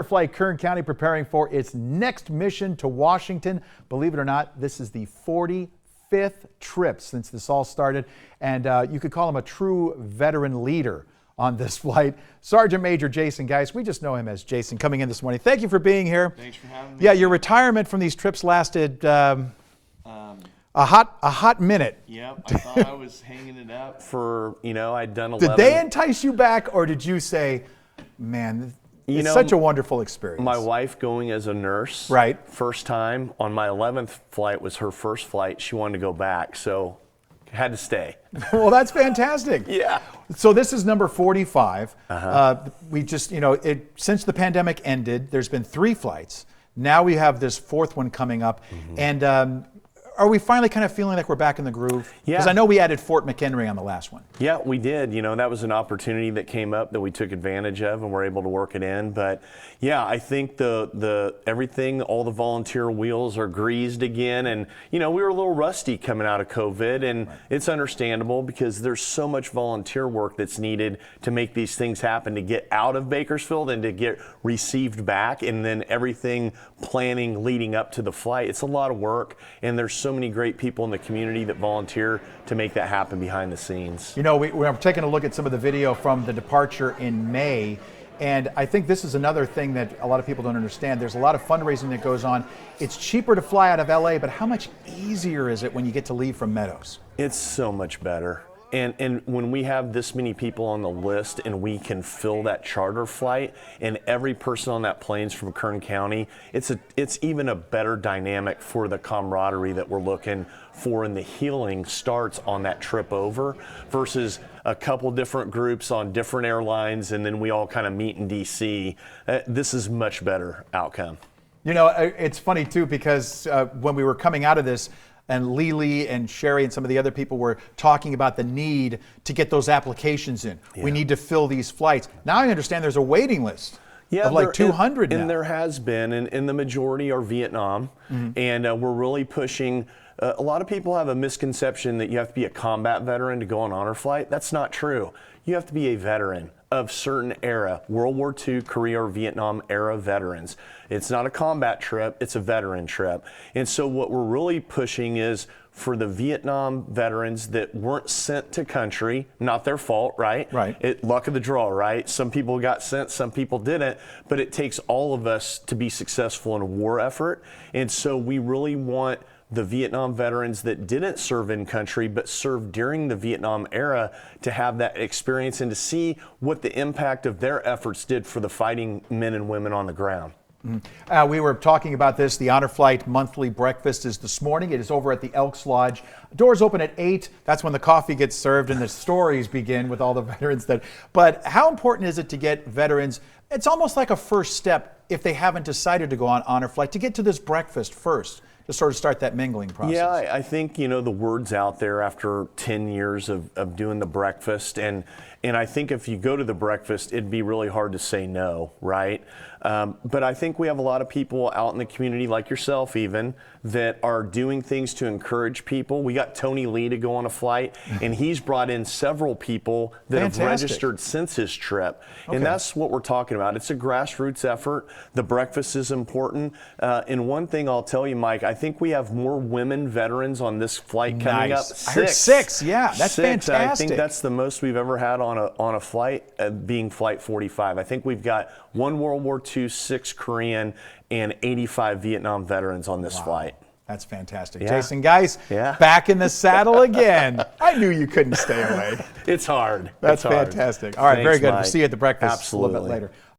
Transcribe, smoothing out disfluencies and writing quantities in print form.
Flight Kern County preparing for its next mission to Washington. Believe it or not, this is the 45th trip since this all started, and you could call him a true veteran leader on this flight. Sergeant Major Jason Geis, we just know him as Jason, coming in this morning. Thank you for being here. Thanks for having me. Yeah, your retirement from these trips lasted a hot minute. Yep, I thought I was hanging it up for, I'd done 11. Did they entice you back, or did you say, man, it's such a wonderful experience? My wife going as a nurse, right? First time on my 11th flight was her first flight. She wanted to go back, so had to stay. Well, that's fantastic. Yeah. So this is number 45. We just, since the pandemic ended, there's been 3 flights. Now we have this 4th one coming up, and are we finally kind of feeling like we're back in the groove? Yeah. Because I know we added Fort McHenry on the last one. Yeah, we did. That was an opportunity that came up that we took advantage of and were able to work it in. But yeah, I think the everything, all the volunteer wheels are greased again. And, we were a little rusty coming out of COVID, and it's understandable because there's so much volunteer work that's needed to make these things happen, to get out of Bakersfield and to get received back, and then everything planning leading up to the flight. It's a lot of work, and there's so many great people in the community that volunteer to make that happen behind the scenes. We're taking a look at some of the video from the departure in May, and I think this is another thing that a lot of people don't understand. There's a lot of fundraising that goes on. It's cheaper to fly out of LA, but how much easier is it when you get to leave from Meadows? It's so much better. And when we have this many people on the list and we can fill that charter flight, and every person on that plane's from Kern County, it's even a better dynamic for the camaraderie that we're looking for, and the healing starts on that trip over versus a couple different groups on different airlines and then we all kind of meet in DC. This is much better outcome. It's funny too, because when we were coming out of this, and Lily and Sherry and some of the other people were talking about the need to get those applications in. Yeah. We need to fill these flights. Now I understand there's a waiting list of like 200 now. And there has been, and the majority are Vietnam. And we're really pushing. A lot of people have a misconception that you have to be a combat veteran to go on honor flight. That's not true. You have to be a veteran of certain era, World War II, Korea, or Vietnam era veterans. It's not a combat trip, it's a veteran trip. And so what we're really pushing is for the Vietnam veterans that weren't sent to country, not their fault, right? Right. Luck of the draw, right? Some people got sent, some people didn't, but it takes all of us to be successful in a war effort. And so we really want the Vietnam veterans that didn't serve in country but served during the Vietnam era to have that experience and to see what the impact of their efforts did for the fighting men and women on the ground. We were talking about this. The Honor Flight monthly breakfast is this morning. It is over at the Elks Lodge. Doors open at 8. That's when the coffee gets served and the stories begin with all the veterans. But how important is it to get veterans? It's almost like a first step if they haven't decided to go on Honor Flight, to get to this breakfast first, to sort of start that mingling process. Yeah, I think, the word's out there after 10 years of doing the breakfast. And I think if you go to the breakfast, it'd be really hard to say no, right? But I think we have a lot of people out in the community, like yourself even, that are doing things to encourage people. We got Tony Lee to go on a flight, and he's brought in several people that have registered since his trip. And that's what we're talking about. It's a grassroots effort. The breakfast is important. And one thing I'll tell you, Mike, I think we have more women veterans on this flight coming up. 6. I heard 6, yeah. That's 6. fantastic. I think that's the most we've ever had on a flight, being Flight 45. I think we've got 1 World War II, 6 Korean, and 85 Vietnam veterans on this flight. That's fantastic. Yeah. Jason Geis, back in the saddle again. I knew you couldn't stay away. It's hard. That's fantastic. All right, very good. Mike. We'll see you at the breakfast Absolutely. a little bit later.